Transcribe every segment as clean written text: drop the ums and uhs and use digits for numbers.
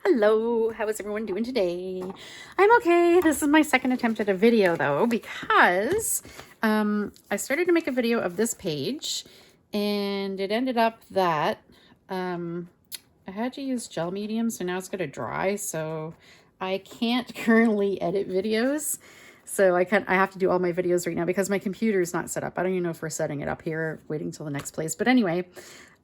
Hello, how is everyone doing today? I'm okay. This is my second attempt at a video though, because I started to make a video of this page and it ended up that I had to use gel medium, so now it's going to dry, so I can't currently edit videos. So I have to do all my videos right now because my computer is not set up. I don't even know if we're setting it up here, waiting till the next place. But anyway,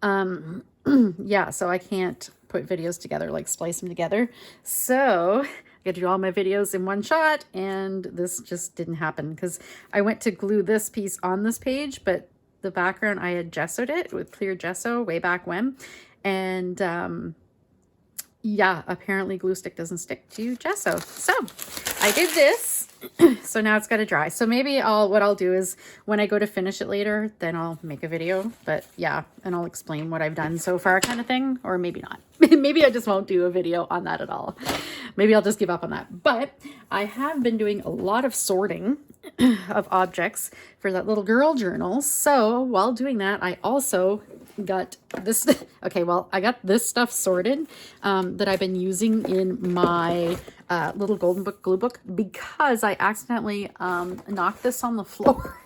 yeah, so I can't put videos together, like splice them together. So I got to do all my videos in one shot, and this just didn't happen because I went to glue this piece on this page, but the background, I had gessoed it with clear gesso way back when. And yeah, apparently glue stick doesn't stick to gesso. So I did this. So now it's got to dry. So maybe what I'll do is when I go to finish it later, then I'll make a video. But yeah, and I'll explain what I've done so far kind of thing. Or maybe not. Maybe I just won't do a video on that at all. Maybe I'll just give up on that. But I have been doing a lot of sorting of objects for that little girl journal. So while doing that, I also got this. Okay, well, I got this stuff sorted that I've been using in my little golden book glue book because I accidentally knocked this on the floor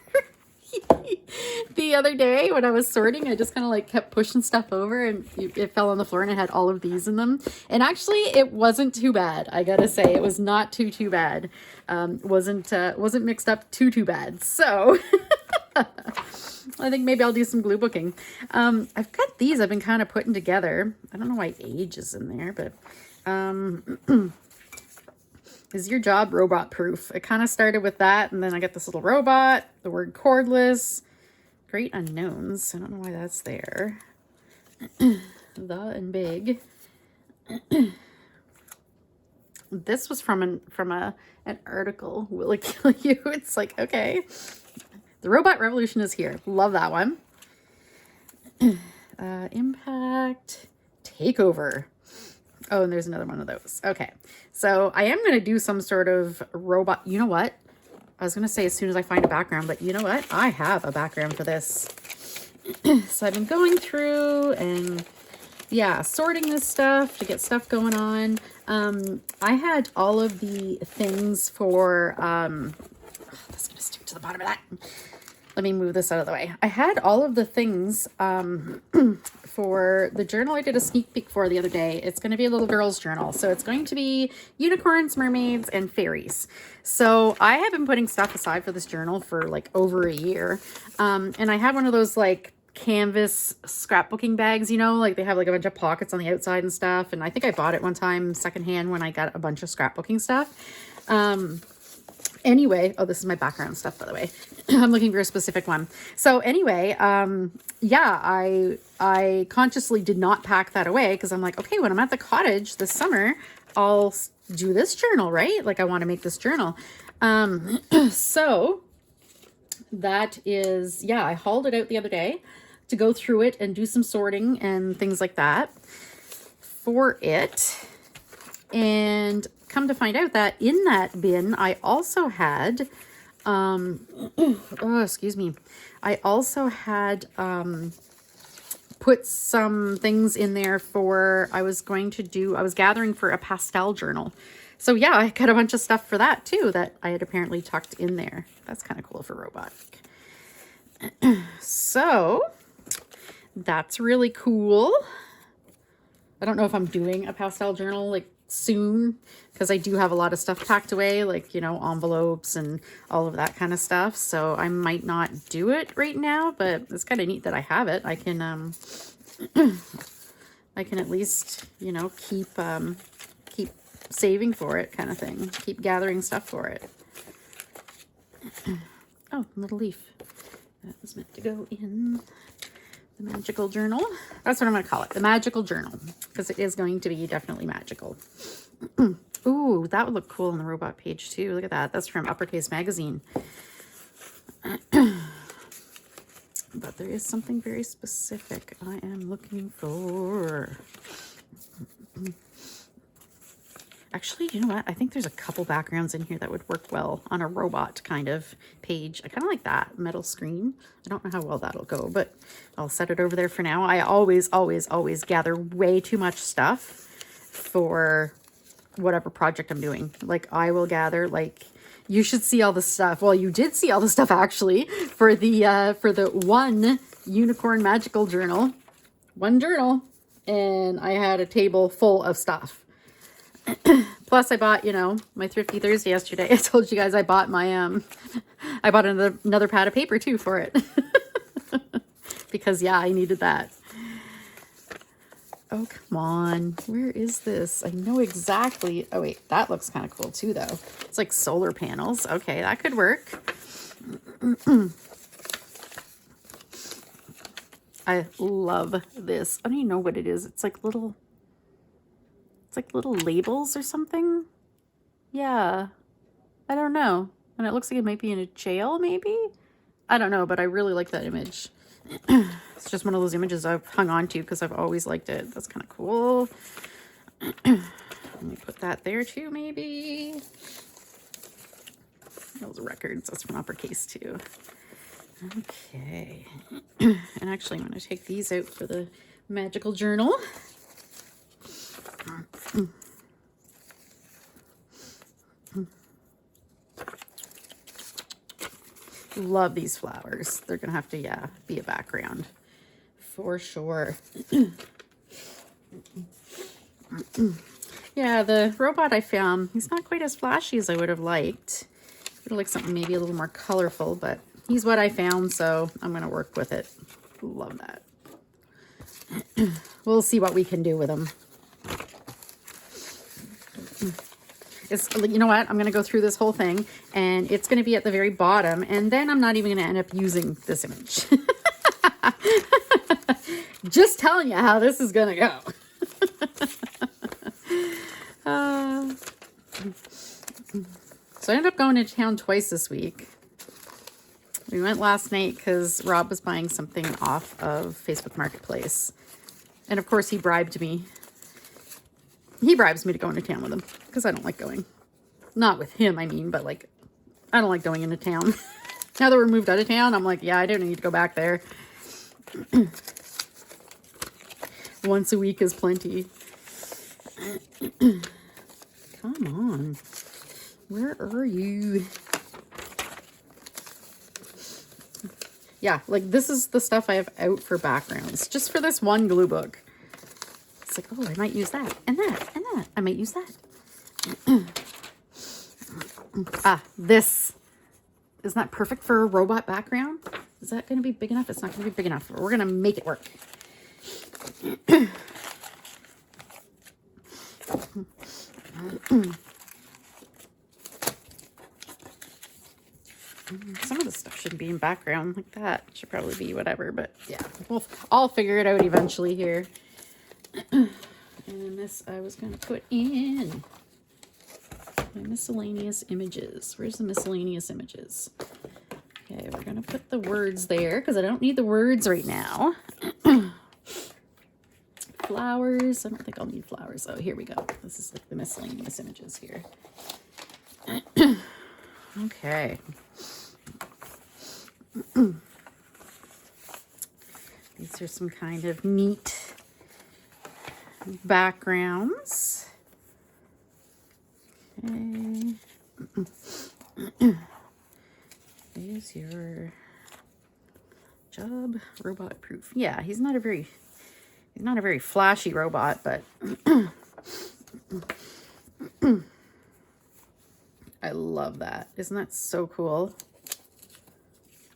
the other day when I was sorting. I just kind of like kept pushing stuff over and it fell on the floor, and it had all of these in them. And actually it wasn't too bad. I gotta say, it was not too bad. Wasn't mixed up too bad. So I think maybe I'll do some glue booking. I've got these I've been kind of putting together. I don't know why age is in there, but is your job robot proof? It kind of started with that, and then I got this little robot, the word cordless, great unknowns. I don't know why that's there. The and big. This was from an article. Will it kill you? It's like, okay. The robot revolution is here. Love that one. Impact takeover. Oh, and there's another one of those. Okay. So I am going to do some sort of robot. You know what? I was going to say as soon as I find a background, but you know what? I have a background for this. So I've been going through and yeah, sorting this stuff to get stuff going on. I had all of the things for, that's going to stick to the bottom of that. Let me move this out of the way. I had all of the things for the journal I did a sneak peek for the other day. It's going to be a little girl's journal. So it's going to be unicorns, mermaids, and fairies. So I have been putting stuff aside for this journal for like over a year. And I have one of those like canvas scrapbooking bags, you know, like they have like a bunch of pockets on the outside and stuff. And I think I bought it one time secondhand when I got a bunch of scrapbooking stuff. Anyway, oh, this is my background stuff, by the way. I'm looking for a specific one. So anyway, yeah, I consciously did not pack that away because I'm like, okay, when I'm at the cottage this summer, I'll do this journal, right? Like I want to make this journal. So that is, yeah, I hauled it out the other day to go through it and do some sorting and things like that for it. And come to find out that in that bin, I also had, oh, excuse me. I also had, put some things in there for, I was gathering for a pastel journal. So yeah, I got a bunch of stuff for that too, that I had apparently tucked in there. That's kind of cool for robotic. So that's really cool. I don't know if I'm doing a pastel journal like soon because I do have a lot of stuff packed away, like, you know, envelopes and all of that kind of stuff. So I might not do it right now, but it's kind of neat that I have it. I can I can at least, you know, keep saving for it kind of thing. Keep gathering stuff for it. Oh, little leaf. That was meant to go in the magical journal. That's what I'm going to call it. The magical journal. Because it is going to be definitely magical. Ooh, that would look cool on the robot page too. Look at that. That's from Uppercase Magazine. But there is something very specific I am looking for. Actually, you know what? I think there's a couple backgrounds in here that would work well on a robot kind of page. I kind of like that metal screen. I don't know how well that'll go, but I'll set it over there for now. I always gather way too much stuff for whatever project I'm doing. Like I will gather, like you should see all the stuff. Well, you did see all the stuff actually for the one unicorn magical journal, one journal, and I had a table full of stuff. Plus I bought, you know, my Thrifty Thursday yesterday. I told you guys I bought my I bought another pad of paper too for it. Because yeah, I needed that. Oh, come on. Where is this? I know exactly. Oh, wait. That looks kind of cool, too, though. It's like solar panels. Okay, that could work. I love this. I don't even know what it is. It's like little labels or something. Yeah. I don't know. And it looks like it might be in a jail, maybe? I don't know, but I really like that image. It's just one of those images I've hung on to because I've always liked it. That's kind of cool. Let me put that there too, maybe. Those records, that's from uppercase too. Okay. And actually, I'm going to take these out for the magical journal. Love these flowers. They're gonna have to, yeah, be a background for sure. Yeah, the robot I found, he's not quite as flashy as I would have liked. I would have liked something maybe a little more colorful, but he's what I found, so I'm gonna work with it. Love that. We'll see what we can do with him. It's, you know what? I'm going to go through this whole thing and it's going to be at the very bottom. And then I'm not even going to end up using this image. Just telling you how this is going to go. So I ended up going to town twice this week. We went last night because Rob was buying something off of Facebook Marketplace. And of course he bribed me. He bribes me to go into town with him because I don't like going. Not with him, I mean, but like, I don't like going into town. Now that we're moved out of town, I'm like, yeah, I don't need to go back there. Once a week is plenty. Come on. Where are you? Yeah, like this is the stuff I have out for backgrounds. Just for this one glue book. It's like, oh, I might use that, and that, and that. I might use that. This. Isn't that perfect for a robot background? Is that going to be big enough? It's not going to be big enough. We're going to make it work. Some of the stuff shouldn't be in background like that. It should probably be whatever, but yeah. I'll figure it out eventually here. And then this I was going to put in my miscellaneous images. Where's the miscellaneous images? Okay, we're going to put the words there because I don't need the words right now. Flowers. I don't think I'll need flowers. Oh, here we go. This is like the miscellaneous images here. Okay. These are some kind of neat backgrounds. Okay. There's your job robot proof. Yeah, he's not a very flashy robot, but I love that. Isn't that so cool?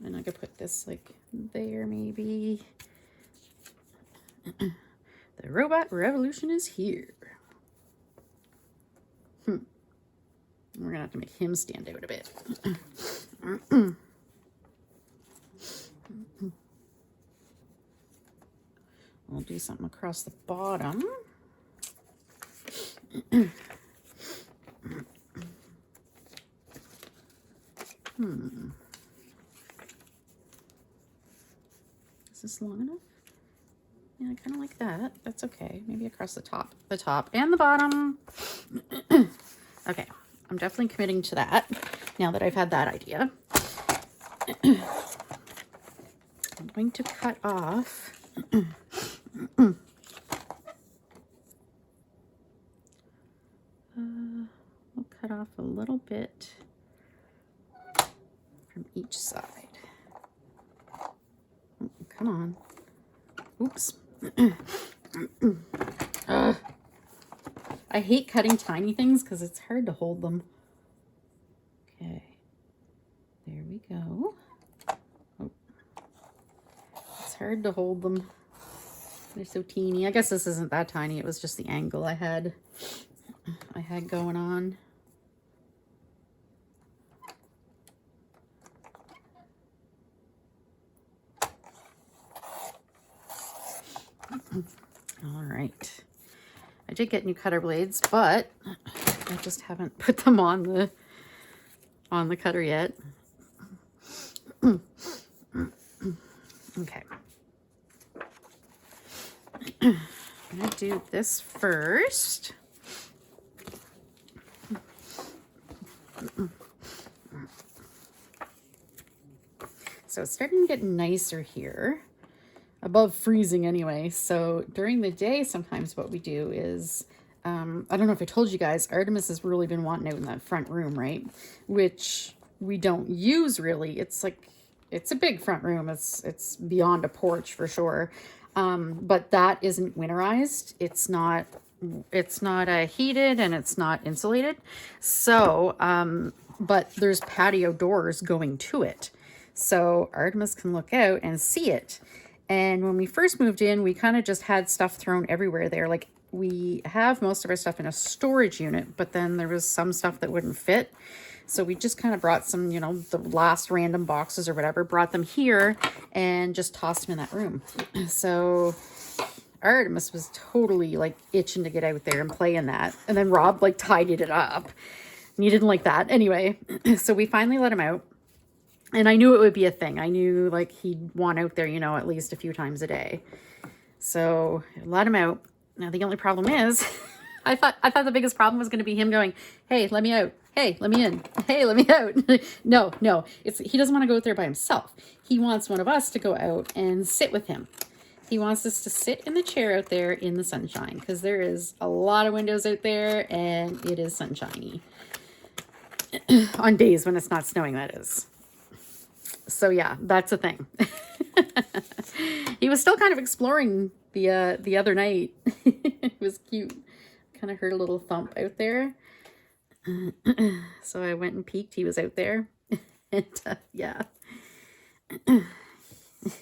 And I could put this like there maybe. The robot revolution is here. We're gonna have to make him stand out a bit. We'll do something across the bottom. Is this long enough? Yeah, I kind of like that. That's okay. Maybe across the top and the bottom. Okay, I'm definitely committing to that now that I've had that idea. I'm going to cut off cut off a little bit from each side. Oh, come on. Oops. I hate cutting tiny things because it's hard to hold them. Okay. There we go. Oh. It's hard to hold them. They're so teeny. I guess this isn't that tiny. It was just the angle I had going on. All right. I did get new cutter blades, but I just haven't put them on the cutter yet. Okay. I'm gonna do this first. So it's starting to get nicer here, above freezing anyway. So during the day, sometimes what we do is, I don't know if I told you guys, Artemis has really been wanting out in that front room, right? Which we don't use really. It's like, it's a big front room. It's beyond a porch for sure. But that isn't winterized. It's not heated and it's not insulated. So, but there's patio doors going to it. So Artemis can look out and see it. And when we first moved in, we kind of just had stuff thrown everywhere there. Like, we have most of our stuff in a storage unit, but then there was some stuff that wouldn't fit. So we just kind of brought some, you know, the last random boxes or whatever, brought them here and just tossed them in that room. So Artemis was totally like itching to get out there and play in that. And then Rob like tidied it up and he didn't like that. Anyway, so we finally let him out. And I knew it would be a thing. I knew like he'd want out there, you know, at least a few times a day. So I let him out. Now the only problem is, I thought the biggest problem was going to be him going, "Hey, let me out. Hey, let me in. Hey, let me out." No, he doesn't want to go out there by himself. He wants one of us to go out and sit with him. He wants us to sit in the chair out there in the sunshine because there is a lot of windows out there and it is sunshiny. On days when it's not snowing, that is. So yeah, that's a thing. He was still kind of exploring the other night. It was cute. Kind of heard a little thump out there. So I went and peeked. He was out there. And yeah, it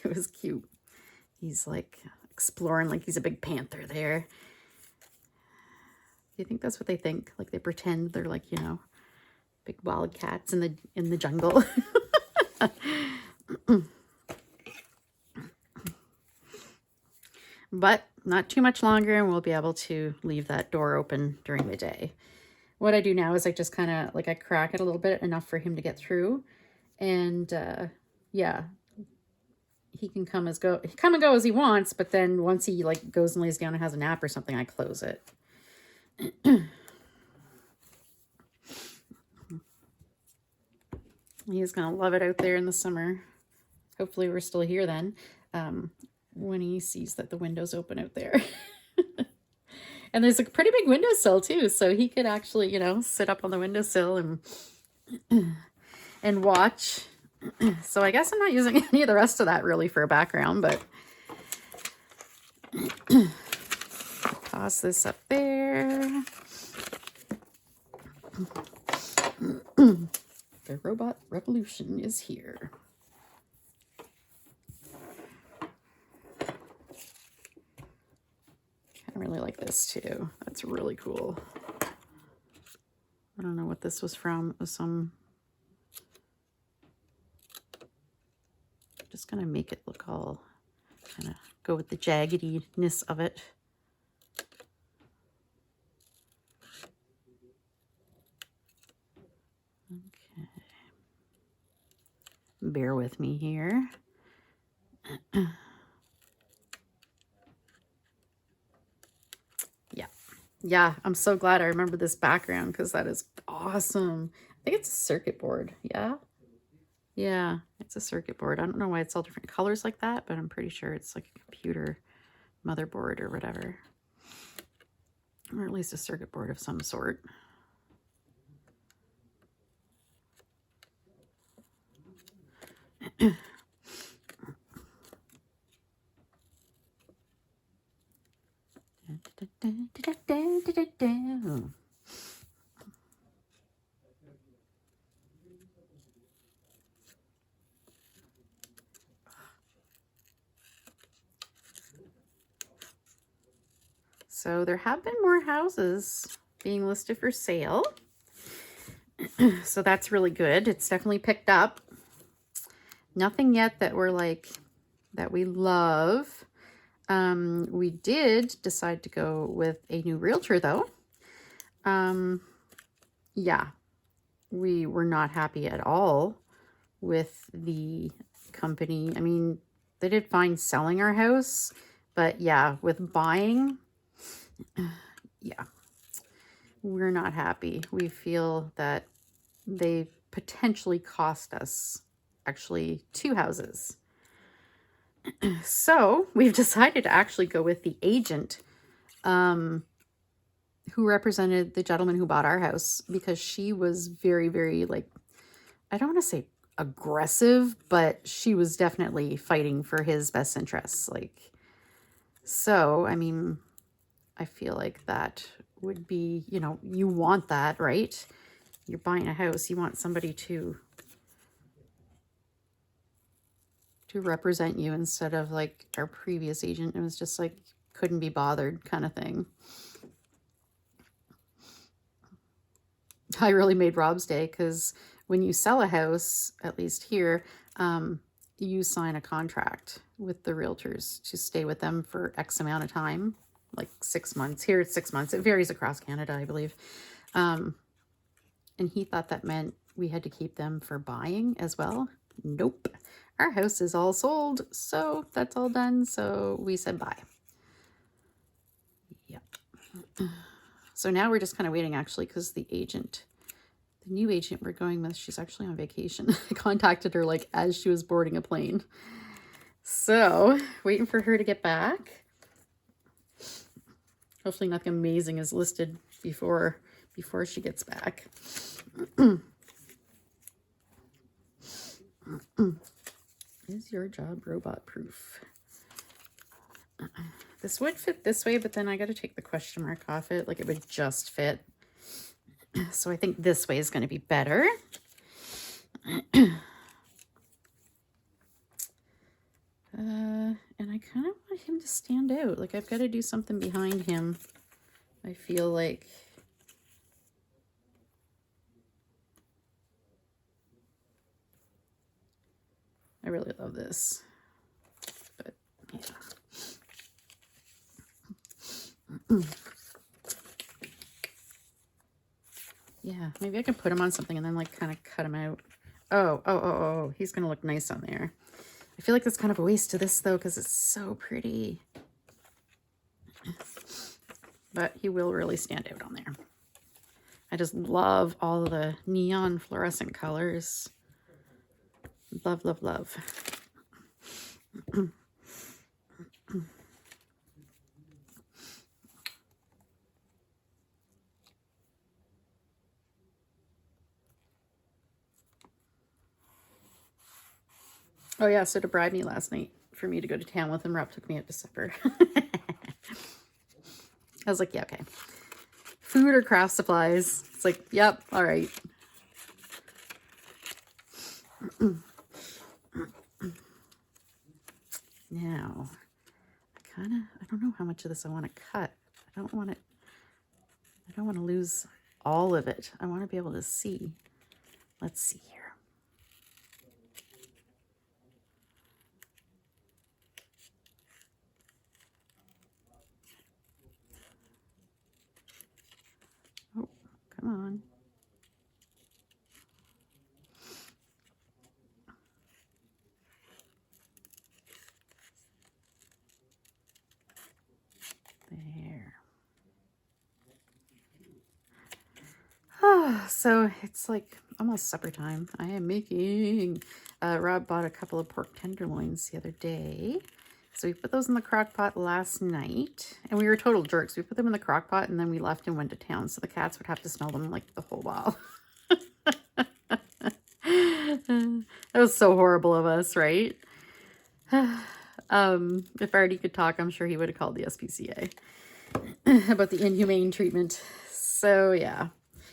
was cute. He's like exploring like he's a big panther there. Do you think that's what they think? Like they pretend they're like, you know, big wild cats in the jungle. But not too much longer and we'll be able to leave that door open during the day. What I do now is I just kind of like I crack it a little bit, enough for him to get through. And yeah, he can come and go as he wants, but then once he like goes and lays down and has a nap or something, I close it. He's gonna love it out there in the summer. Hopefully we're still here then, when he sees that the window's open out there. And there's a pretty big windowsill too, so he could actually, you know, sit up on the windowsill and watch. So I guess I'm not using any of the rest of that really for a background, but toss this up there. The robot revolution is here. I really like this too. That's really cool. I don't know what this was from. It was some... Just gonna make it look all, kind of go with the jaggediness of it. Okay. Bear with me here. Yeah, I'm so glad I remember this background because that is awesome. I think it's a circuit board. Yeah, it's a circuit board. I don't know why it's all different colors like that, but I'm pretty sure it's like a computer motherboard or whatever. Or at least a circuit board of some sort. So there have been more houses being listed for sale. So that's really good. It's definitely picked up. Nothing yet that we're like, that we love. We did decide to go with a new realtor though. Yeah, we were not happy at all with the company. I mean, they did fine selling our house, but yeah, with buying, yeah, we're not happy. We feel that they potentially cost us actually 2 houses. So we've decided to actually go with the agent who represented the gentleman who bought our house, because she was very, very, like, I don't want to say aggressive, but she was definitely fighting for his best interests. Like, so, I mean, I feel like that would be, you know, you want that, right? You're buying a house, you want somebody to represent you instead of like our previous agent. It was just like, couldn't be bothered kind of thing. I really made Rob's day, because when you sell a house, at least here, you sign a contract with the realtors to stay with them for X amount of time, like 6 months. Here it's 6 months. It varies across Canada, I believe. And he thought that meant we had to keep them for buying as well. Nope. Our house is all sold, so that's all done. So we said bye. Yep. So now we're just kind of waiting, actually, because the new agent we're going with, she's actually on vacation. I contacted her like as she was boarding a plane. So waiting for her to get back. Hopefully nothing amazing is listed before she gets back. Is your job robot proof? This would fit this way, but then I got to take the question mark off it. Like, it would just fit. So I think this way is going to be better. And I kind of want him to stand out. Like, I've got to do something behind him. I feel like. I really love this. But, yeah. Yeah, maybe I can put him on something and then like kind of cut him out. Oh, he's gonna look nice on there. I feel like that's kind of a waste of this though, because it's so pretty. But he will really stand out on there. I just love all of the neon fluorescent colors. Love, love, love. Oh yeah, so to bribe me last night for me to go to town with him, Rob took me out to supper. I was like, yeah, okay. Food or craft supplies? It's like, yep, all right. Now, I don't know how much of this I want to cut. I don't want to lose all of it. I want to be able to see. Let's see here. Oh, come on. There. So it's like almost supper time. I am making, Rob bought a couple of pork tenderloins the other day. So we put those in the crock pot last night, and we were total jerks. We put them in the crock pot and then we left and went to town. So the cats would have to smell them like the whole while. That was so horrible of us, right? If Artie could talk, I'm sure he would have called the SPCA about the inhumane treatment. So yeah.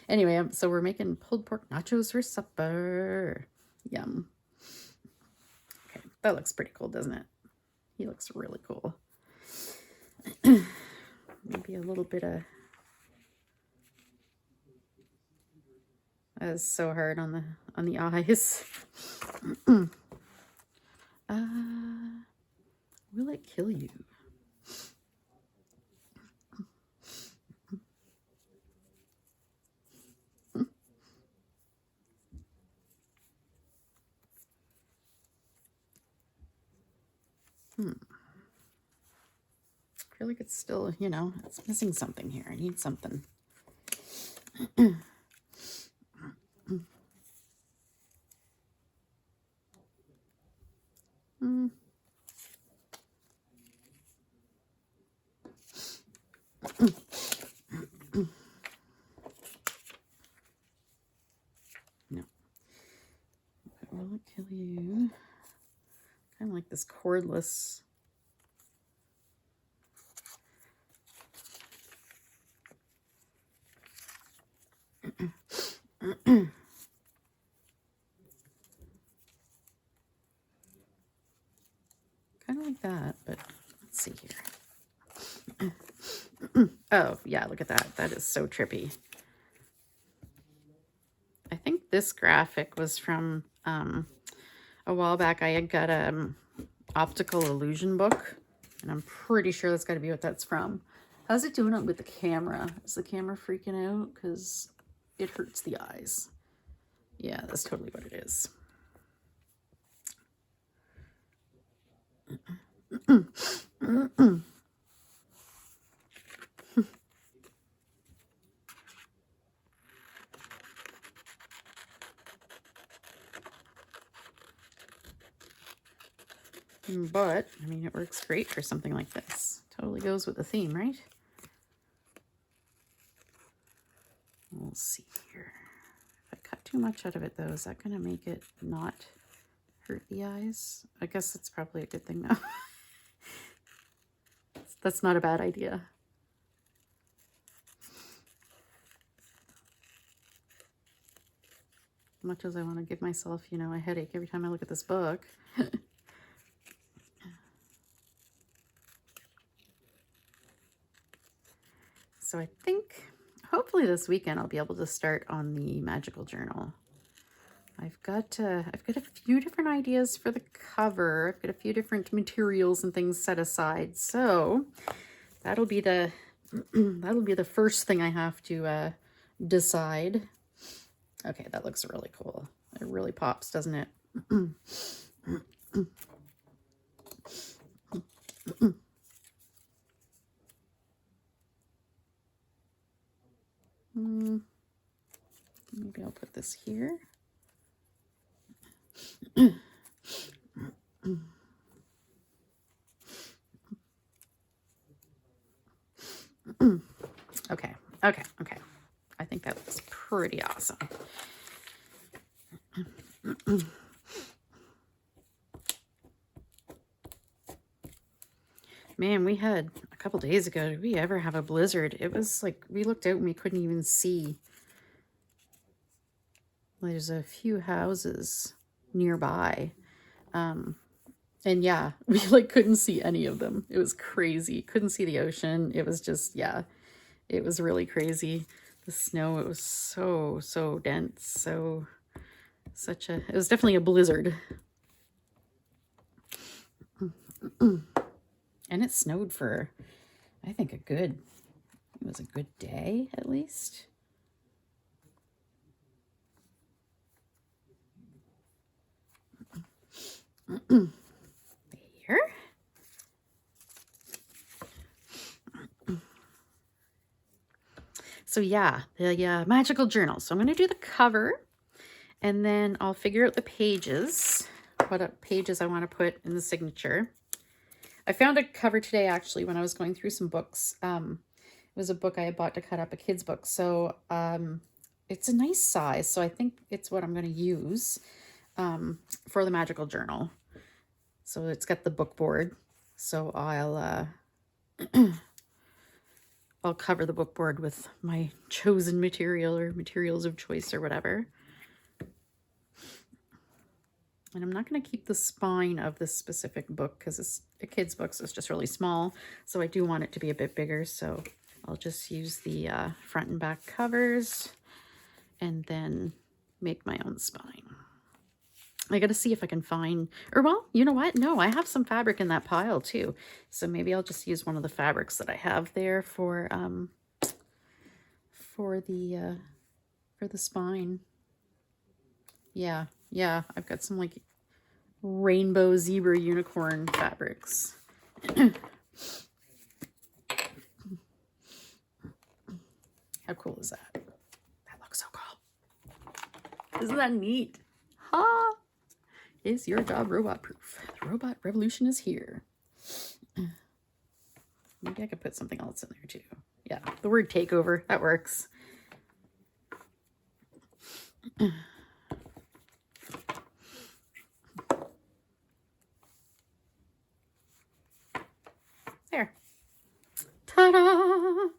Anyway, so we're making pulled pork nachos for supper. Yum. Okay, that looks pretty cool, doesn't it? He looks really cool. Maybe a little bit of... That is so hard on the eyes. Will it kill you? I feel like it's still, you know, it's missing something here. I need something. No. But will it kill you? Kind of like this cordless. Kind of like that, but let's see here. Oh, yeah, look at that. That is so trippy. I think this graphic was from a while back. I had got a optical illusion book, and I'm pretty sure that's got to be what that's from. How's it doing it with the camera? Is the camera freaking out? Because it hurts the eyes. Yeah, that's totally what it is. But, I mean, it works great for something like this. Totally goes with the theme, right? We'll see here. If I cut too much out of it, though, is that going to make it not hurt the eyes? I guess it's probably a good thing, though. That's not a bad idea. As much as I want to give myself, you know, a headache every time I look at this book. So I think hopefully this weekend I'll be able to start on the magical journal. I've got a few different ideas for the cover. I've got a few different materials and things set aside. So that'll be the first thing I have to decide. Okay, that looks really cool. It really pops, doesn't it? Maybe I'll put this here. Okay. I think that looks pretty awesome. Man, we had a couple days ago, did we ever have a blizzard? It was like, we looked out and we couldn't even see. There's a few houses nearby. And yeah, we like couldn't see any of them. It was crazy. Couldn't see the ocean. It was just, yeah, it was really crazy. The snow, it was so dense. It was definitely a blizzard. And it snowed for, I think, it was a good day at least. There. So yeah, the magical journal. So I'm going to do the cover, and then I'll figure out the pages, what pages I want to put in the signature. I found a cover today, actually, when I was going through some books. It was a book I had bought to cut up, a kid's book. So it's a nice size, so I think it's what I'm going to use. for the magical journal. So it's got the book board. So I'll cover the book board with my chosen material or materials of choice or whatever. And I'm not going to keep the spine of this specific book because it's a kid's book, so it's just really small. So I do want it to be a bit bigger. So I'll just use the front and back covers and then make my own spine. I got to see if I can find, or well, you know what? No, I have some fabric in that pile too. So maybe I'll just use one of the fabrics that I have there for the spine. Yeah, I've got some like rainbow zebra unicorn fabrics. How cool is that? That looks so cool. Isn't that neat? Ha! Is your job robot proof? The robot revolution is here. Maybe I could put something else in there too. Yeah, the word takeover, that works. There. Ta-da!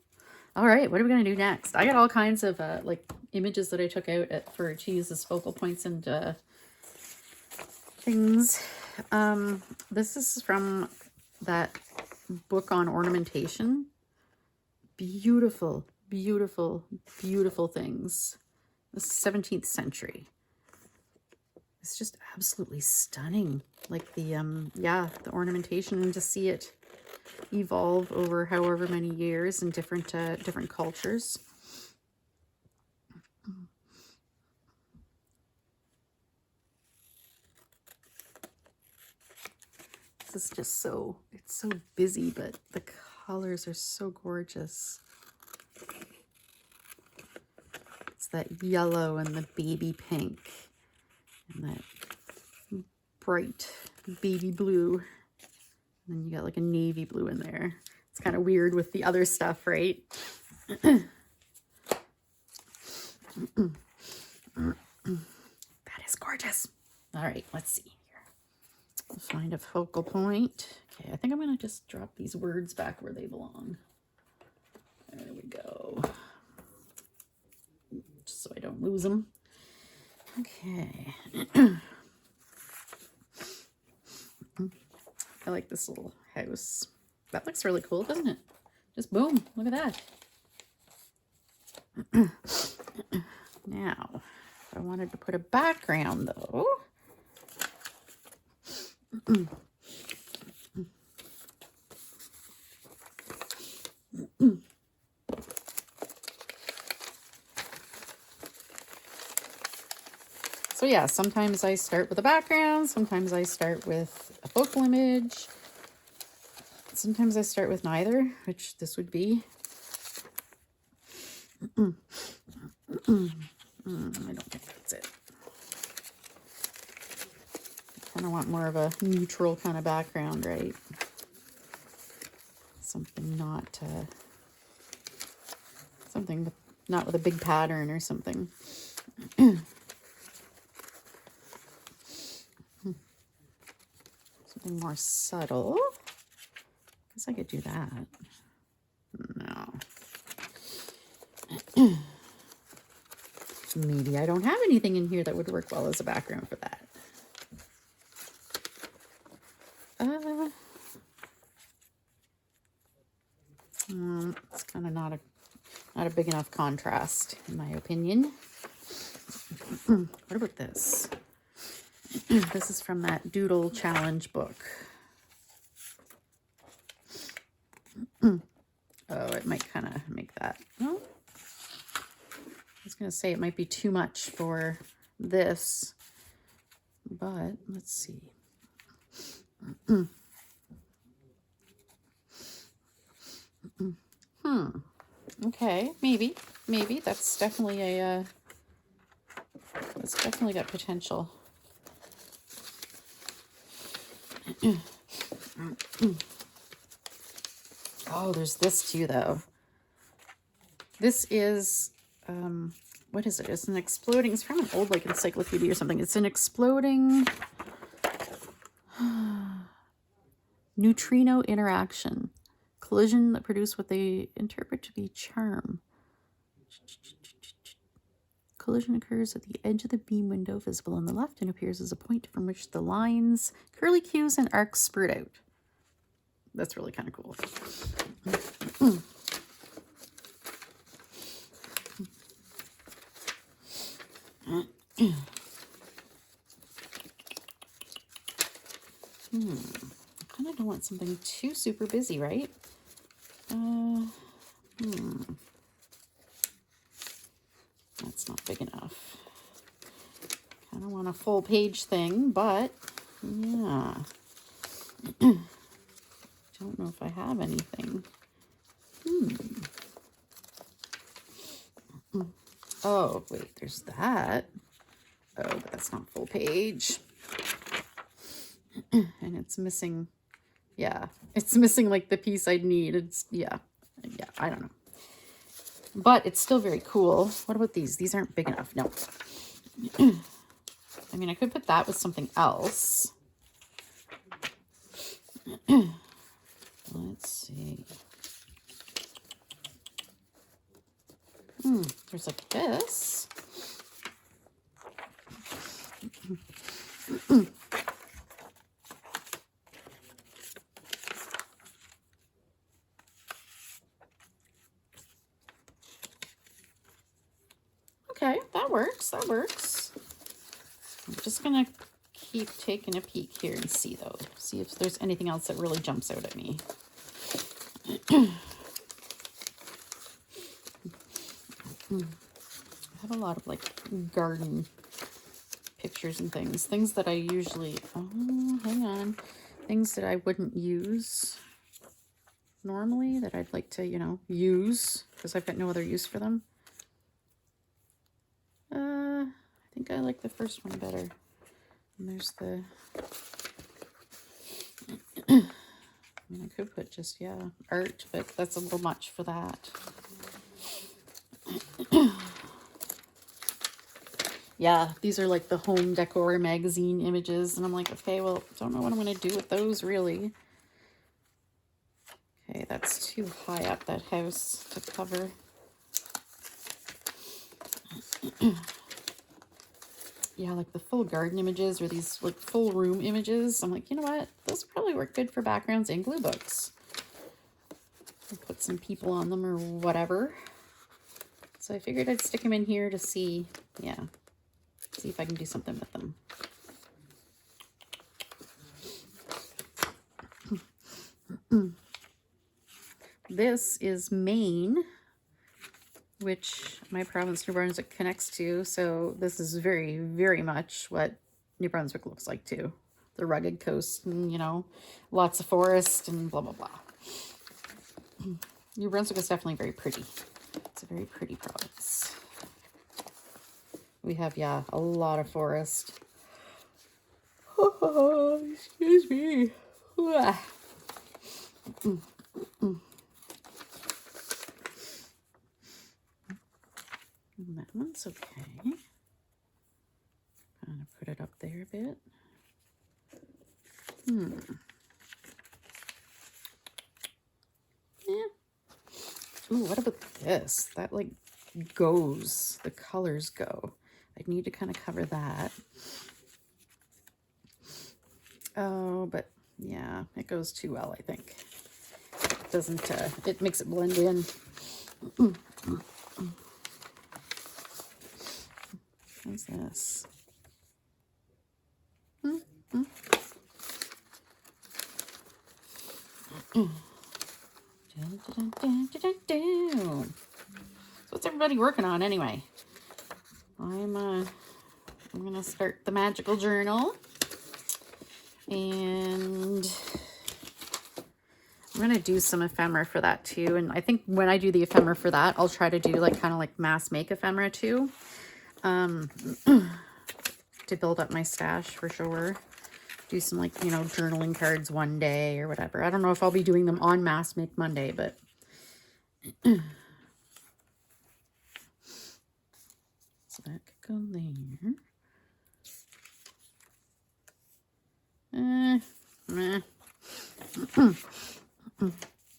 All right, what are we going to do next? I got all kinds of like images that I took out to use as focal points and things. This is from that book on ornamentation. Beautiful, beautiful, beautiful things. The 17th century. It's just absolutely stunning. Like the ornamentation, and to see it evolve over however many years in different cultures. This is just so, it's so busy, but the colors are so gorgeous. It's that yellow and the baby pink and that bright baby blue. And then you got like a navy blue in there. It's kind of weird with the other stuff, right? That is gorgeous. All right, let's see here. We'll find a focal point. Okay, I think I'm going to just drop these words back where they belong. There we go. Just so I don't lose them. Okay. I like this little house. That looks really cool, doesn't it? Just boom, look at that. Now, if I wanted to put a background though. So yeah, sometimes I start with a background, sometimes I start with a focal image, sometimes I start with neither, which this would be. I don't think that's it. I kind of want more of a neutral kind of background, right? Something not with a big pattern or something. Something more subtle. Guess I could do that. No. Maybe I don't have anything in here that would work well as a background for that. It's kind of not a big enough contrast, in my opinion. What about this? This is from that Doodle Challenge book. Oh, it might kind of make that. No, I was going to say it might be too much for this, but let's see. Okay, maybe that's definitely a it's definitely got potential. Oh, there's this too though. This is what is it? It's an exploding, it's from an old like encyclopedia or something. It's an exploding neutrino interaction. Collision that produce what they interpret to be charm. Collision occurs at the edge of the beam window visible on the left and appears as a point from which the lines, curlicues, and arcs spurt out. That's really kind of cool. I kind of don't want something too super busy, right? That's not big enough. Kind of want a full page thing, but yeah. Don't know if I have anything. Oh, wait, there's that. Oh, but that's not full page. And it's missing, yeah, it's missing like the piece I'd need. It's, yeah, I don't know. But it's still very cool. What about these? These aren't big enough. No. I mean, I could put that with something else. Let's see. There's like this. Okay, that works. That works. I'm just gonna keep taking a peek here and see though. See if there's anything else that really jumps out at me. I have a lot of like garden pictures and things that I usually, oh, hang on, things that I wouldn't use normally that I'd like to, you know, use because I've got no other use for them. I think I like the first one better. And there's the, I mean, I could put just, yeah, art, but that's a little much for that. Yeah, these are like the home decor magazine images, and I'm like, okay, well, don't know what I'm going to do with those, really. Okay, that's too high up, that house, to cover. Yeah, like the full garden images or these like full room images. I'm like, you know what? Those probably work good for backgrounds in glue books. I'll put some people on them or whatever. So I figured I'd stick them in here to see, yeah, see if I can do something with them. This is Maine, which my province, New Brunswick, connects to. So this is very, very much what New Brunswick looks like too. The rugged coast and, you know, lots of forest and blah, blah, blah. New Brunswick is definitely very pretty. It's a very pretty province. We have, yeah, a lot of forest. Oh, excuse me. That one's okay. Kind of put it up there a bit. Yeah. Ooh, what about this? That like goes. The colors go. I'd need to kind of cover that. Oh, but yeah, it goes too well, I think. It doesn't, it makes it blend in. What's this? So what's everybody working on anyway? I'm gonna start the magical journal, and I'm gonna do some ephemera for that too. And I think when I do the ephemera for that, I'll try to do like kind of like mass make ephemera too, to build up my stash for sure. Do some like, you know, journaling cards one day or whatever. I don't know if I'll be doing them on Mass Make Monday, but that could go there.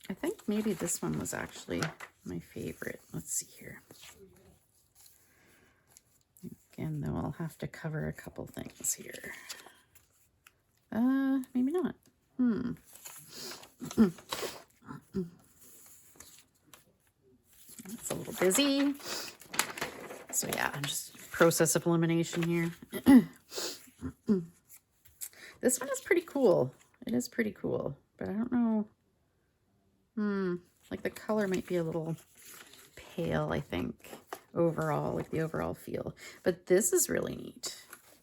I think maybe this one was actually my favorite. Let's see here. Again, though, I'll have to cover a couple things here. Maybe not. It's a little busy. So yeah, just process of elimination here. This one is pretty cool. It is pretty cool, but I don't know. Like the color might be a little pale, I think, overall, like the overall feel. But this is really neat.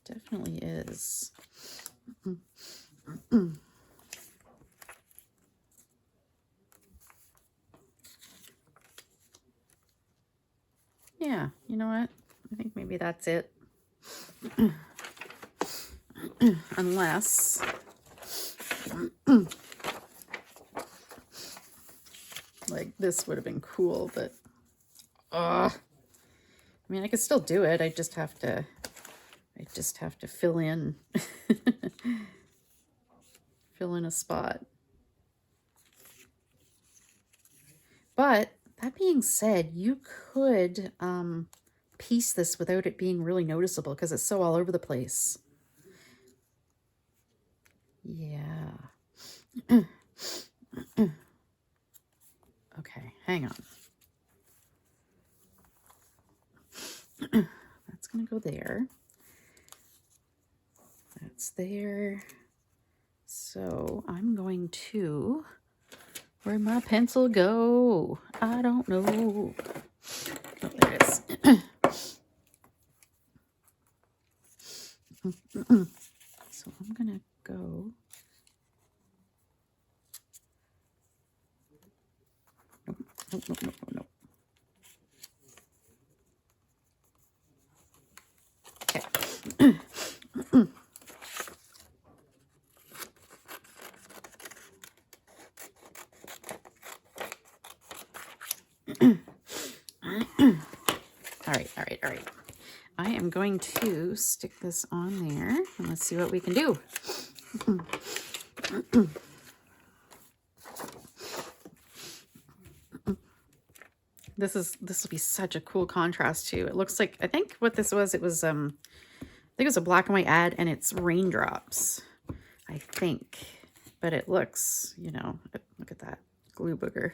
Definitely is. Yeah, you know what? I think maybe that's it. Unless like this would have been cool, but I mean, I could still do it. I just have to fill in fill in a spot. But that being said, you could piece this without it being really noticeable because it's so all over the place. Yeah. Okay, hang on. That's gonna go there. That's there. So I'm going to, where'd my pencil go? I don't know. Oh, there it is. So I'm gonna go. Nope. Okay. All right. I am going to stick this on there and let's see what we can do. This will be such a cool contrast too. It looks like, I think what this was, it was I think it was a black and white ad and it's raindrops, I think. But it looks, you know, look at that glue booger.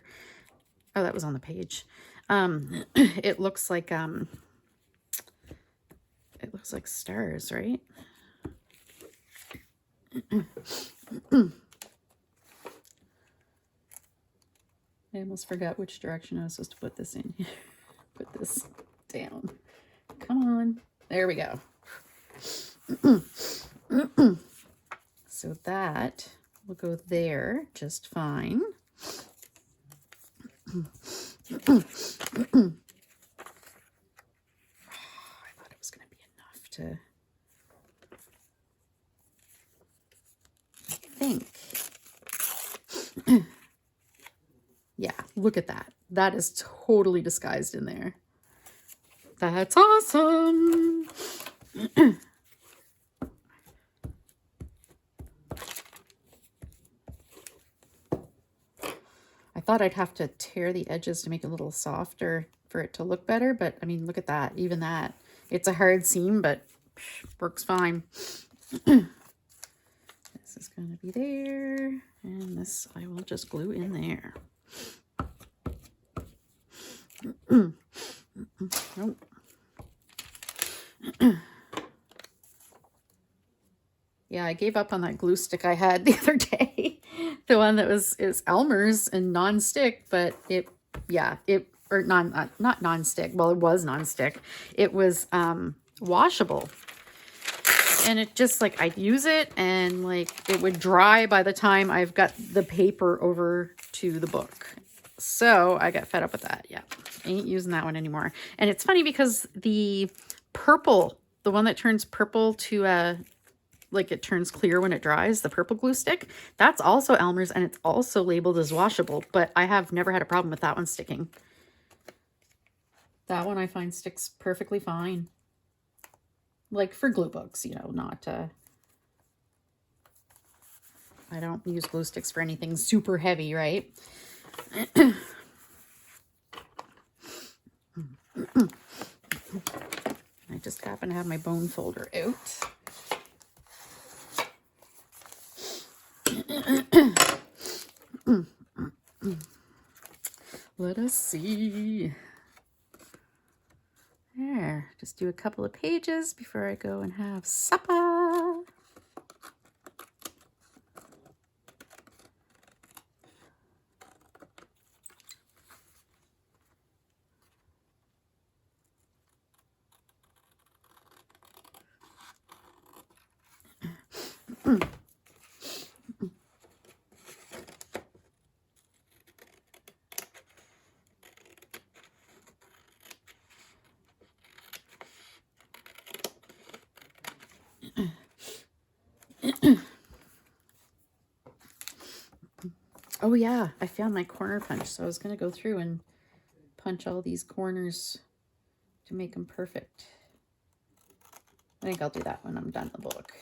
Oh, that was on the page. It looks like stars, right? I almost forgot which direction I was supposed to put this in. Put this down. Come on. There we go. So that will go there just fine. I thought it was going to be enough to, I think. Yeah, look at that. That is totally disguised in there. That's awesome. I thought I'd have to tear the edges to make it a little softer for it to look better, but I mean, look at that. Even that. It's a hard seam, but works fine. This is going to be there, and this I will just glue in there. Nope. Yeah, I gave up on that glue stick I had the other day. The one that is Elmer's and non-stick, but not non-stick. Well, it was non-stick. It was washable. And it just, like, I'd use it and, like, it would dry by the time I've got the paper over to the book. So I got fed up with that. Yeah, ain't using that one anymore. And it's funny because the purple, the one that turns purple to like it turns clear when it dries, the purple glue stick, that's also Elmer's and it's also labeled as washable, but I have never had a problem with that one sticking. That one I find sticks perfectly fine. like for glue books, you know, not, I don't use glue sticks for anything super heavy, right? I just happen to have my bone folder out. Let us see. There, just do a couple of pages before I go and have supper. Oh yeah, I found my corner punch, so I was going to go through and punch all these corners to make them perfect. I think I'll do that when I'm done the book.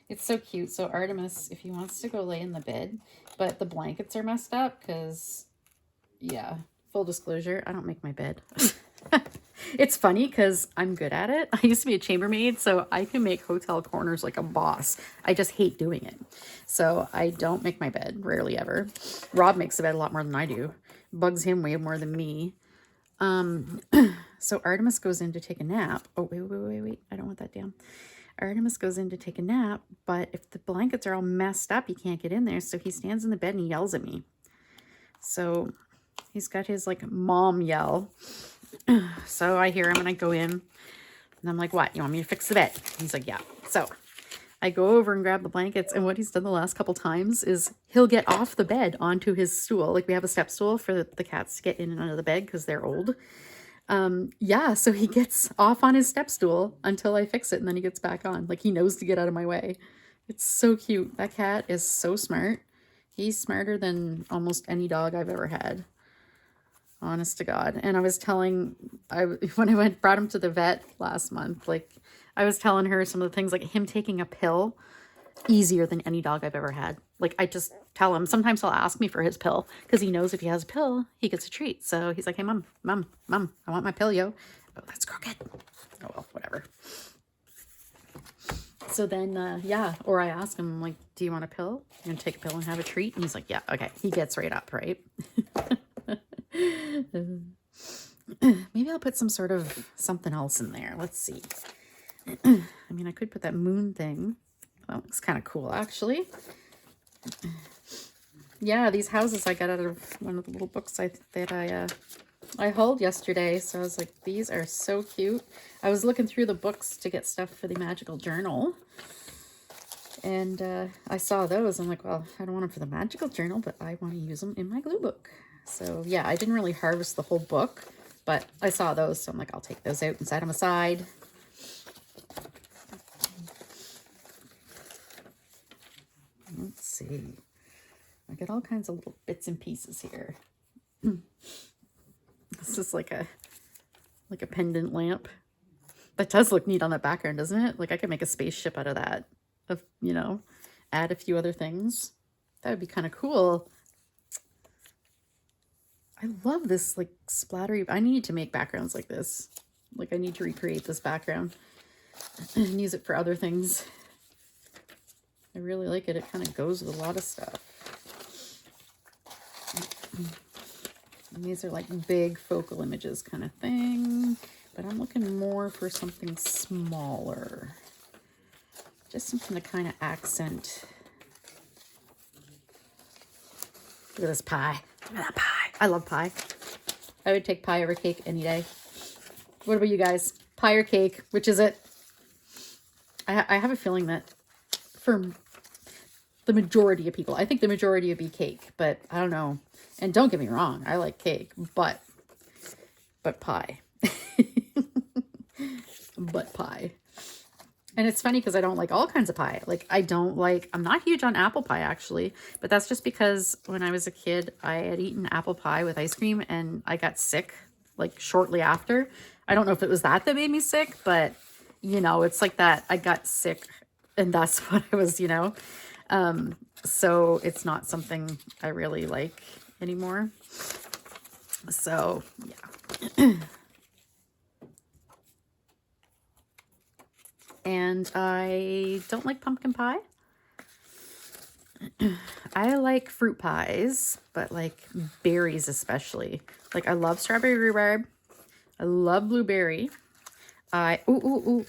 It's so cute. So Artemis, if he wants to go lay in the bed, but the blankets are messed up because, yeah, full disclosure, I don't make my bed. It's funny because I'm good at it. I used to be a chambermaid, so I can make hotel corners like a boss. I just hate doing it. So I don't make my bed, rarely ever. Rob makes the bed a lot more than I do. Bugs him way more than me. So Artemis goes in to take a nap. Oh, wait. I don't want that down. Artemis goes in to take a nap, but if the blankets are all messed up, he can't get in there. So he stands in the bed and he yells at me. So he's got his like mom yell. So I hear him and I go in and I'm like, what? You want me to fix the bed? He's like, yeah. So I go over and grab the blankets, and what he's done the last couple times is he'll get off the bed onto his stool. Like we have a step stool for the cats to get in and out of the bed because they're old. Yeah, so he gets off on his step stool until I fix it, and then he gets back on. Like he knows to get out of my way. It's so cute. That cat is so smart. He's smarter than almost any dog I've ever had. Honest to God. And I was telling, when I brought him to the vet last month, like I was telling her some of the things, like him taking a pill, easier than any dog I've ever had. Like I just tell him, sometimes he'll ask me for his pill because he knows if he has a pill, he gets a treat. So he's like, hey, mom, I want my pill, yo. Oh, that's crooked. Oh, well, whatever. So then, yeah, or I ask him, like, do you want a pill? You gonna take a pill and have a treat? And he's like, yeah, okay. He gets right up, right? Maybe I'll put some sort of something else in there. Let's see. I mean, I could put that moon thing. That looks kind of cool, actually. Yeah, these houses I got out of one of the little books that I hauled yesterday. So I was like, these are so cute. I was looking through the books to get stuff for the magical journal. And I saw those. I'm like, well, I don't want them for the magical journal, but I want to use them in my glue book. So yeah, I didn't really harvest the whole book, but I saw those. So I'm like, I'll take those out and set them aside. Let's see. I got all kinds of little bits and pieces here. This is like a pendant lamp. That does look neat on the background, doesn't it? Like I could make a spaceship out of that. You know, add a few other things. That would be kind of cool. I love this like splattery. I need to make backgrounds like this. Like I need to recreate this background and use it for other things. I really like it. It kind of goes with a lot of stuff. And these are like big focal images kind of thing, but I'm looking more for something smaller. Just something to kind of accent. Look at this pie. Look at that pie. I love pie. I would take pie over cake any day. What about you guys? Pie or cake? Which is it? I have a feeling that for the majority of people, I think the majority would be cake, but I don't know. And don't get me wrong, I like cake, but pie. But pie. And it's funny because I don't like all kinds of pie. Like I'm not huge on apple pie actually, but that's just because when I was a kid, I had eaten apple pie with ice cream and I got sick like shortly after. I don't know if it was that made me sick, but you know, it's like that I got sick and that's what I was, you know. So it's not something I really like anymore. So yeah. And I don't like pumpkin pie. I like fruit pies, but like berries especially. Like I love strawberry rhubarb. I love blueberry. Ooh,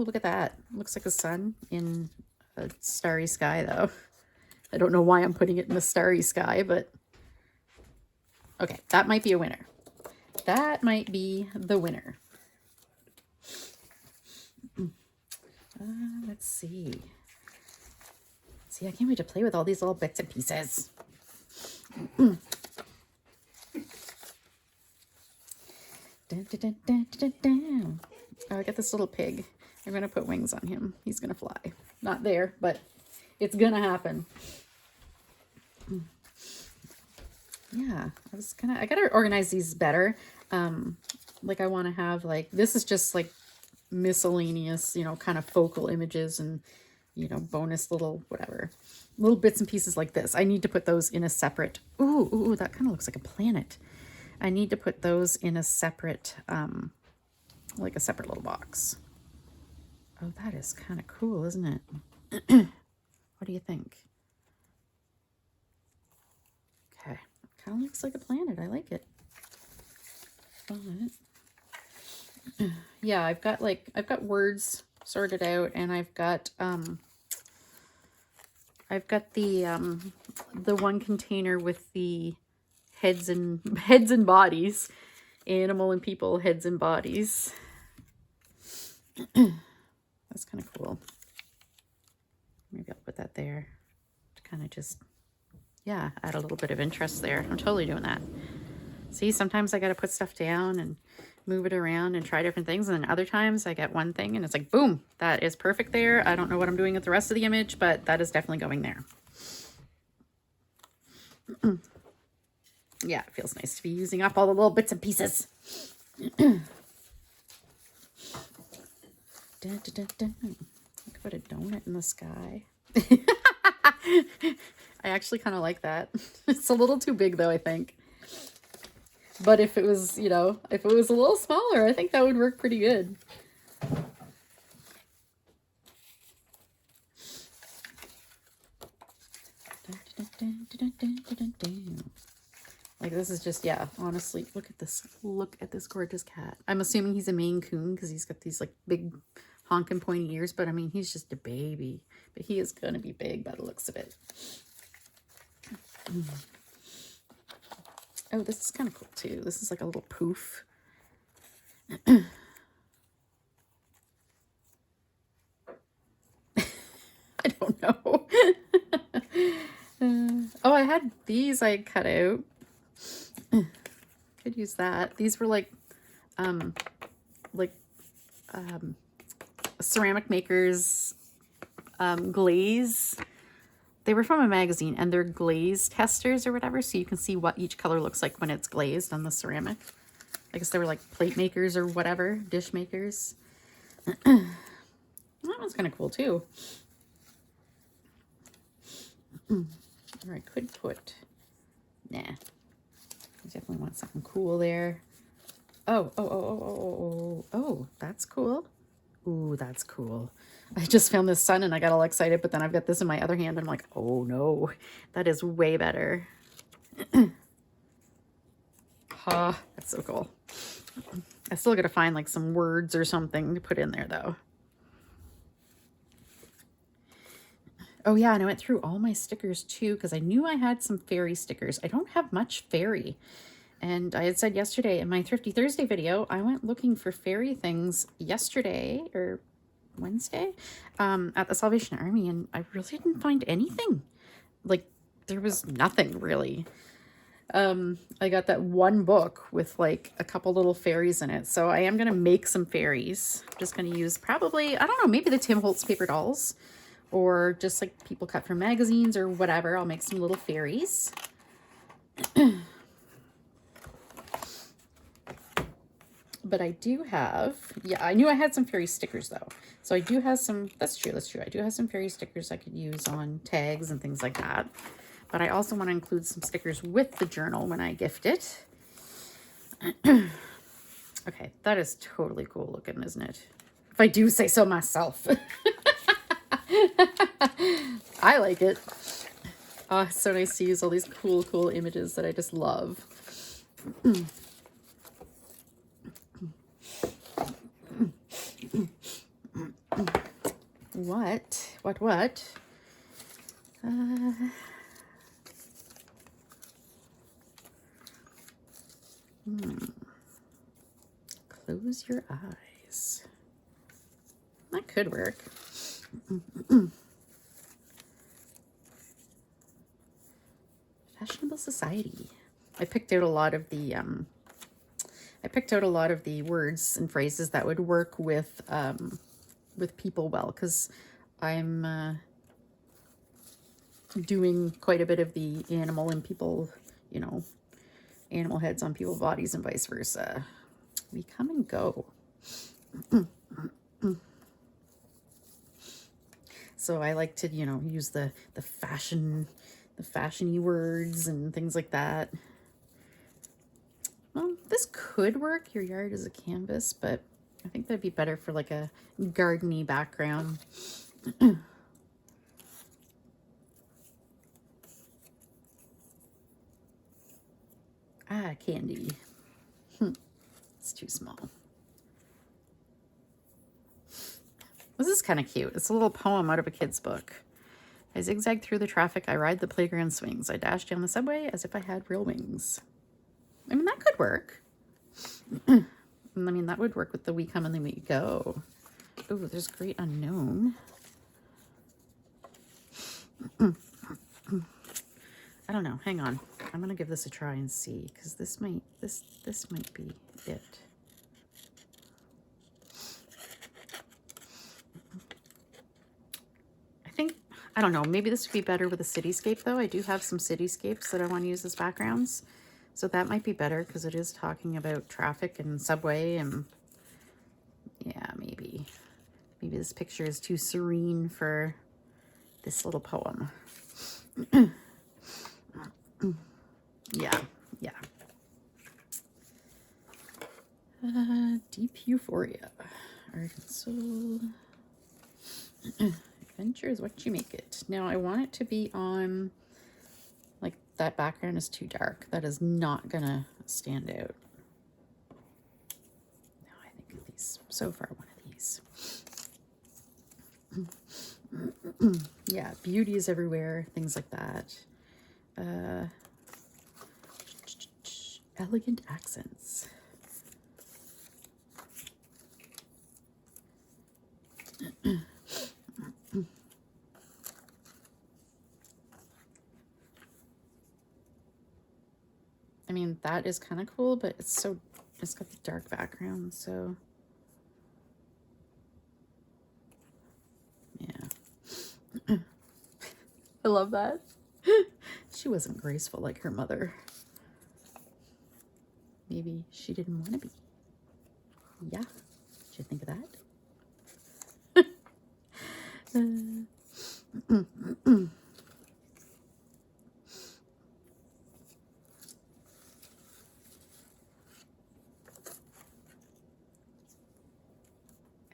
look at that. Looks like a sun in a starry sky though. I don't know why I'm putting it in the starry sky, but okay, that might be a winner. That might be the winner. Let's see. See, I can't wait to play with all these little bits and pieces. Oh, I got this little pig. I'm going to put wings on him. He's going to fly. Not there, but it's going to happen. Yeah, I got to organize these better. Like I want to have like, this is just like miscellaneous, you know, kind of focal images and, you know, bonus little whatever little bits and pieces like this. I need to put those in a separate, ooh, that kind of looks like a planet. I need to put those in a separate like a separate little box. Oh, that is kind of cool, isn't it? What do you think? Okay, kind of looks like a planet. I like it. But yeah, I've got words sorted out, and I've got the one container with the heads and bodies, animal and people heads and bodies. That's kind of cool. Maybe I'll put that there to kind of just, yeah, add a little bit of interest there. I'm totally doing that. See, sometimes I got to put stuff down and move it around and try different things. And then other times I get one thing and it's like, boom, that is perfect there. I don't know what I'm doing with the rest of the image, but that is definitely going there. Yeah, it feels nice to be using up all the little bits and pieces. Dun, dun, dun, dun. Look, put a donut in the sky. I actually kind of like that. It's a little too big though, I think. But if it was, you know, if it was a little smaller, I think that would work pretty good. Like this is just, yeah, honestly, look at this. Look at this gorgeous cat. I'm assuming he's a Maine Coon because he's got these like big honking pointy ears, but I mean, he's just a baby. But he is going to be big by the looks of it. Oh, this is kind of cool too. This is like a little poof. I don't know. Oh, I had these I cut out. Could use that. These were like ceramic makers glaze. They were from a magazine and they're glaze testers or whatever, so you can see what each color looks like when it's glazed on the ceramic. I guess they were like plate makers or whatever, dish makers. That one's kind of cool too. Or I could put, nah, I definitely want something cool there. Oh, that's cool. Ooh, that's cool. I just found this sun and I got all excited, but then I've got this in my other hand and I'm like, oh no, that is way better. Ah, that's so cool. I still got to find like some words or something to put in there though. Oh yeah, and I went through all my stickers too because I knew I had some fairy stickers. I don't have much fairy. And I had said yesterday in my Thrifty Thursday video, I went looking for fairy things yesterday or Wednesday at the Salvation Army, and I really didn't find anything. Like, there was nothing really. I got that one book with like a couple little fairies in it. So I am going to make some fairies. I'm just going to use probably, I don't know, maybe the Tim Holtz paper dolls or just like people cut from magazines or whatever. I'll make some little fairies. But I do have, yeah, I knew I had some fairy stickers though. So I do have some, that's true. I do have some fairy stickers I could use on tags and things like that. But I also want to include some stickers with the journal when I gift it. Okay, that is totally cool looking, isn't it? If I do say so myself. I like it. Oh, it's so nice to use all these cool images that I just love. What? Close your eyes. That could work. Fashionable society. I picked out a lot of the words and phrases that would work with people well, because I'm doing quite a bit of the animal and people, you know, animal heads on people's bodies and vice versa. We come and go. So I like to, you know, use the fashion-y words and things like that. Well, this could work. Your yard is a canvas, but I think that'd be better for like a garden-y background. Candy. It's too small. This is kind of cute. It's a little poem out of a kid's book. I zigzag through the traffic. I ride the playground swings. I dash down the subway as if I had real wings. I mean, that could work. I mean, that would work with the we come and then we go. Oh, there's Great Unknown. I don't know. Hang on. I'm going to give this a try and see, because this might be it. I don't know, maybe this would be better with a cityscape though. I do have some cityscapes that I want to use as backgrounds. So that might be better because it is talking about traffic and subway and yeah, maybe this picture is too serene for this little poem. Yeah. Deep euphoria. Art and soul. Adventure is what you make it. Now I want it to be on, like, that background is too dark. That is not gonna stand out. No, I think of these, so far one of these. Yeah, beauty is everywhere, things like that. Elegant accents. I mean, that is kind of cool, but it's got the dark background, so yeah. I love that. She wasn't graceful like her mother. Maybe she didn't want to be. Yeah. Did you think of that?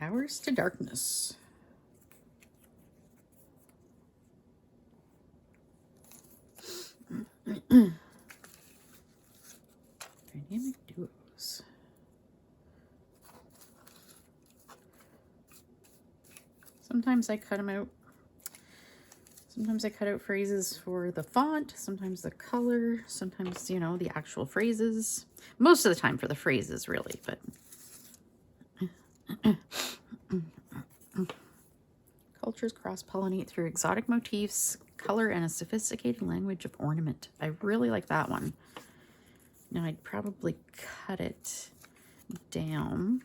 Hours to darkness. Dynamic duos. Sometimes I cut them out. Sometimes I cut out phrases for the font, sometimes the color, sometimes, you know, the actual phrases. Most of the time for the phrases, really, but cultures cross-pollinate through exotic motifs, color and a sophisticated language of ornament. I really like that one. Now I'd probably cut it down.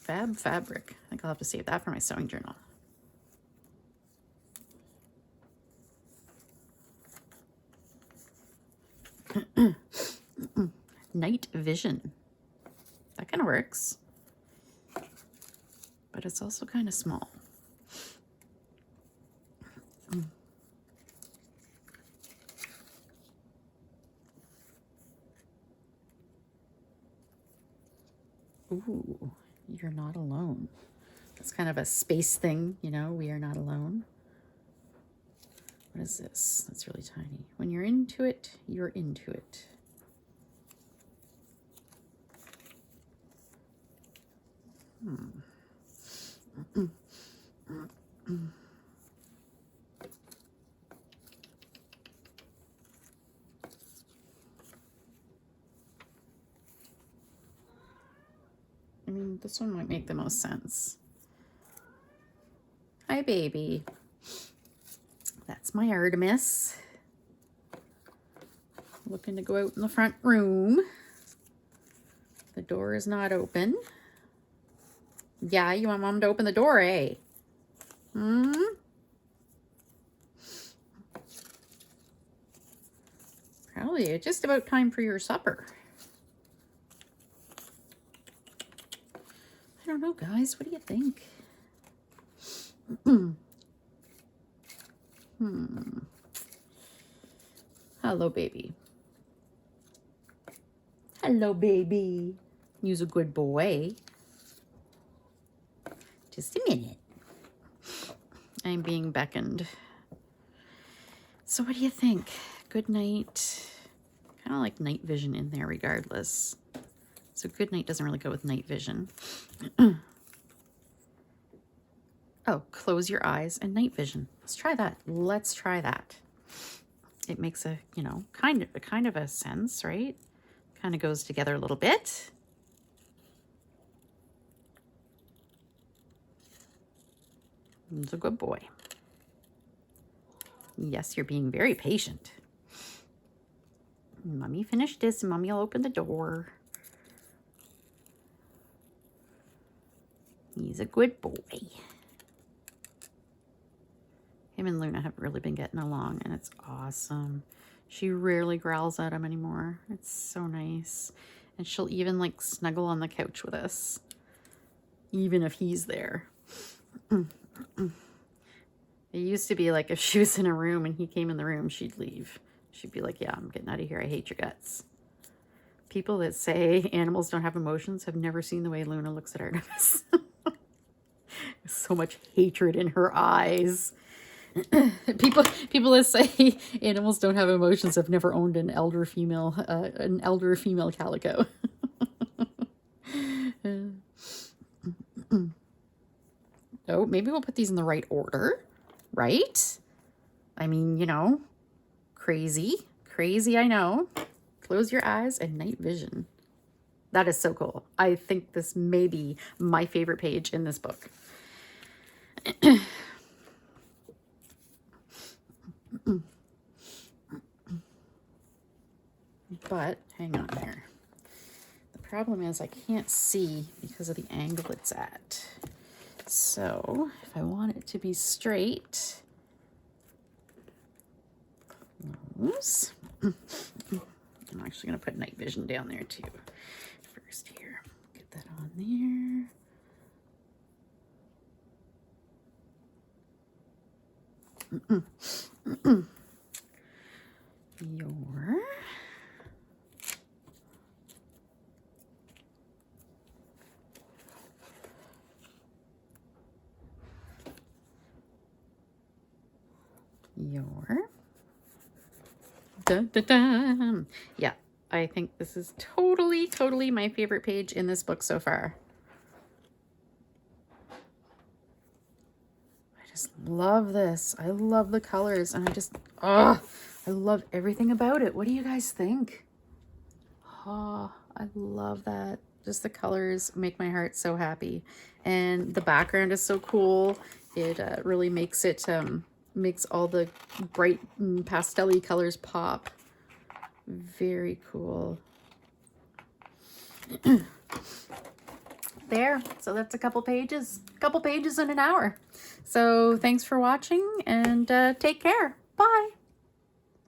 Fab fabric. I think I'll have to save that for my sewing journal. Night vision. That kind of works. But it's also kind of small. Ooh, you're not alone. It's kind of a space thing, you know, we are not alone. What is this? That's really tiny. When you're into it, you're into it. I mean, this one might make the most sense. Hi, baby. That's my Artemis. Looking to go out in the front room. The door is not open. Yeah, you want Mom to open the door, eh? Hmm? Probably just about time for your supper. I don't know, guys. What do you think? Hello, baby. Hello, baby. You's a good boy. Just a minute. I'm being beckoned. So what do you think? Good night. Kind of like night vision in there regardless. So good night doesn't really go with night vision. Oh, close your eyes and night vision. Let's try that. Let's try that. It makes a, you know, kind of a sense, right? Kind of goes together a little bit. He's a good boy. Yes, you're being very patient. Mommy finished this and Mommy will open the door. He's a good boy. Him and Luna have really been getting along and it's awesome. She rarely growls at him anymore. It's so nice. And she'll even like snuggle on the couch with us, even if he's there. It used to be like if she was in a room and he came in the room, she'd leave. She'd be like, yeah, I'm getting out of here. I hate your guts. People that say animals don't have emotions have never seen the way Luna looks at Artemis. So much hatred in her eyes. People that say animals don't have emotions have never owned an elder female calico. Oh, maybe we'll put these in the right order, right? I mean, you know, crazy, I know. Close your eyes and night vision. That is so cool. I think this may be my favorite page in this book. But hang on here. The problem is I can't see because of the angle it's at. So if I want it to be straight, close. I'm actually going to put night vision down there too. First here, get that on there. Your dun, dun, dun. Yeah, I think this is totally my favorite page in this book so far. I just love this. I love the colors and I love everything about it. What do you guys think? Oh, I love that. Just the colors make my heart so happy. And the background is so cool. It really makes it, makes all the bright pastel-y colors pop. Very cool. There, so that's a couple pages in an hour. So thanks for watching, and take care. Bye.